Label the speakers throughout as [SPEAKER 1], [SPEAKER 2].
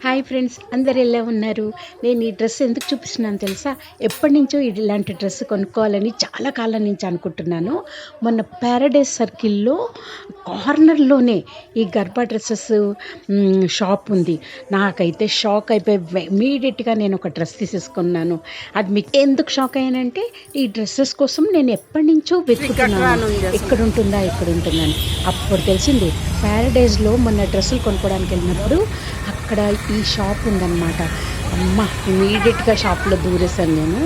[SPEAKER 1] Hi friends, అందరు ఎలా ఉన్నారు? నేను ఈ డ్రెస్ ఎందుకు చూపిస్తున్నాను తెలుసా? ఎప్పటి నుంచో ఇలాంటి డ్రెస్ కొనుక్కోవాలని చాలా కాలం నుంచి అనుకుంటున్నాను. మొన్న ప్యారడైజ్ సర్కిల్లో కార్నర్లోనే ఈ గర్భా డ్రెస్సెస్ షాప్ ఉంది. నాకైతే షాక్ అయిపోయి ఇమీడియట్గా నేను ఒక డ్రెస్ తీసేసుకున్నాను. అది మీకు ఎందుకు షాక్ అయ్యానంటే, ఈ డ్రెస్సెస్ కోసం నేను ఎప్పటి నుంచో వెతుకుతున్నాను, ఎక్కడ ఉంటుందా అని. అప్పుడు తెలిసింది, ప్యారడైజ్లో మొన్న డ్రెస్సులు కొనుక్కోవడానికి వెళ్ళినప్పుడు అక్కడ ఈ షాప్ ఉందన్నమాట. అమ్మ, ఇమీడియట్గా షాప్లో దూరేశాను నేను.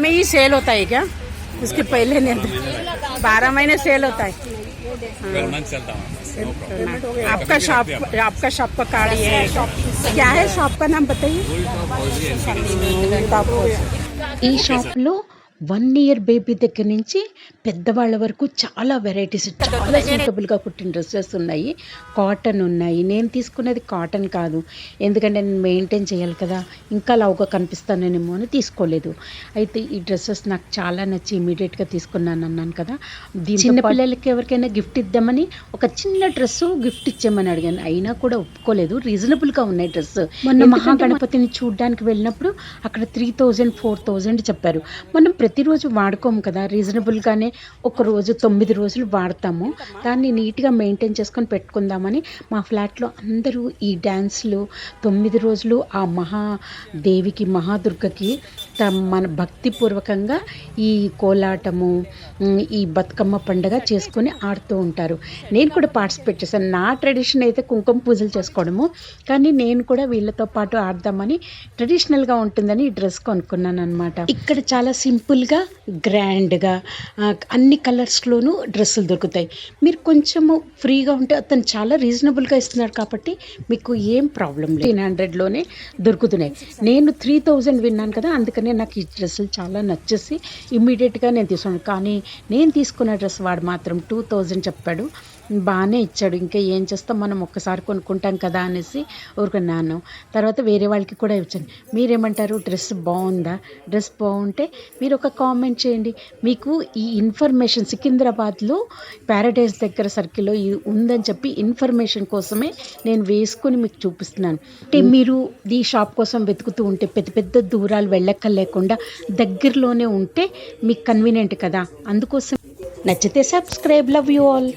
[SPEAKER 2] में ही सेल होता है क्या? उसके पहले नहीं, 12 महीने सेल होता है। आपका शॉप का कार्ड है, क्या है शॉप का नाम बताइए।
[SPEAKER 1] ఈ షాప్లో 1 year బేబీ దగ్గర నుంచి పెద్దవాళ్ళ వరకు చాలా వెరైటీస్, చాలా సూటబుల్గా కుట్టిన డ్రెస్సెస్ ఉన్నాయి. కాటన్ ఉన్నాయి. నేను తీసుకున్నది కాటన్ కాదు, ఎందుకంటే నేను మెయింటైన్ చేయాలి కదా, ఇంకా లావుగా కనిపిస్తానేమో అని తీసుకోలేదు. అయితే ఈ డ్రెస్సెస్ నాకు చాలా నచ్చి ఇమీడియట్గా తీసుకున్నాను అన్నాను కదా. చిన్న పిల్లలకి ఎవరికైనా గిఫ్ట్ ఇద్దామని ఒక చిన్న డ్రెస్సు గిఫ్ట్ ఇచ్చామని అడిగాను, అయినా కూడా ఒప్పుకోలేదు. రీజనబుల్గా ఉన్నాయి డ్రెస్. మొన్న మహాగణపతిని చూడడానికి వెళ్ళినప్పుడు అక్కడ 3000 4000 చెప్పారు. మనం ప్రతిరోజు వాడుకోము కదా, రీజనబుల్గానే ఒక రోజు 9 రోజులు వాడతాము. దాన్ని నీట్గా మెయింటైన్ చేసుకొని పెట్టుకుందామని మా ఫ్లాట్లో అందరూ ఈ డ్యాన్స్లు 9 రోజులు ఆ మహాదేవికి, మహాదుర్గకి మన భక్తిపూర్వకంగా ఈ కోలాటము, ఈ బతుకమ్మ పండుగ చేసుకొని ఆడుతూ ఉంటారు. నేను కూడా పార్టిసిపేట్ చేశాను. నా ట్రెడిషన్ అయితే కుంకుమ పూజలు చేసుకోవడము, కానీ నేను కూడా వీళ్ళతో పాటు ఆడదామని, ట్రెడిషనల్గా ఉంటుందని ఈ డ్రెస్ కొనుక్కున్నాను అనమాట. ఇక్కడ చాలా సింపుల్గా, గ్రాండ్గా అన్ని కలర్స్లోనూ డ్రెస్సులు దొరుకుతాయి. మీరు కొంచెము ఫ్రీగా ఉంటే అతను చాలా రీజనబుల్గా ఇస్తున్నాడు కాబట్టి మీకు ఏం ప్రాబ్లం లేదు. 300లోనే దొరుకుతున్నాయి. నేను 3000 విన్నాను కదా, అందుకనే నాకు ఈ డ్రెస్సులు చాలా నచ్చేసి ఇమ్మీడియట్గా నేను తీసుకున్నాను. కానీ నేను తీసుకున్న డ్రెస్ వాడు మాత్రం 2000 చెప్పాడు. బాగానే ఇచ్చాడు. ఇంకా ఏం చేస్తాం, మనం ఒక్కసారి కొనుక్కుంటాం కదా అనేసి ఊరుకున్నాను. తర్వాత వేరే వాళ్ళకి కూడా ఇచ్చాను. మీరేమంటారు? డ్రెస్ బాగుందా? డ్రెస్ బాగుంటే మీరు ఒక కామెంట్ చేయండి. మీకు ఈ ఇన్ఫర్మేషన్ సికింద్రాబాద్లో ప్యారడైజ్ దగ్గర సర్కిల్లో ఇది ఉందని చెప్పి ఇన్ఫర్మేషన్ కోసమే నేను వేసుకొని మీకు చూపిస్తున్నాను. అంటే మీరు ఈ షాప్ కోసం వెతుకుతూ ఉంటే పెద్ద పెద్ద దూరాలు వెళ్ళక్కర్లేకుండా దగ్గరలోనే ఉంటే మీకు కన్వీనియంట్ కదా. అందుకోసం నచ్చితే సబ్స్క్రైబ్. Love you all.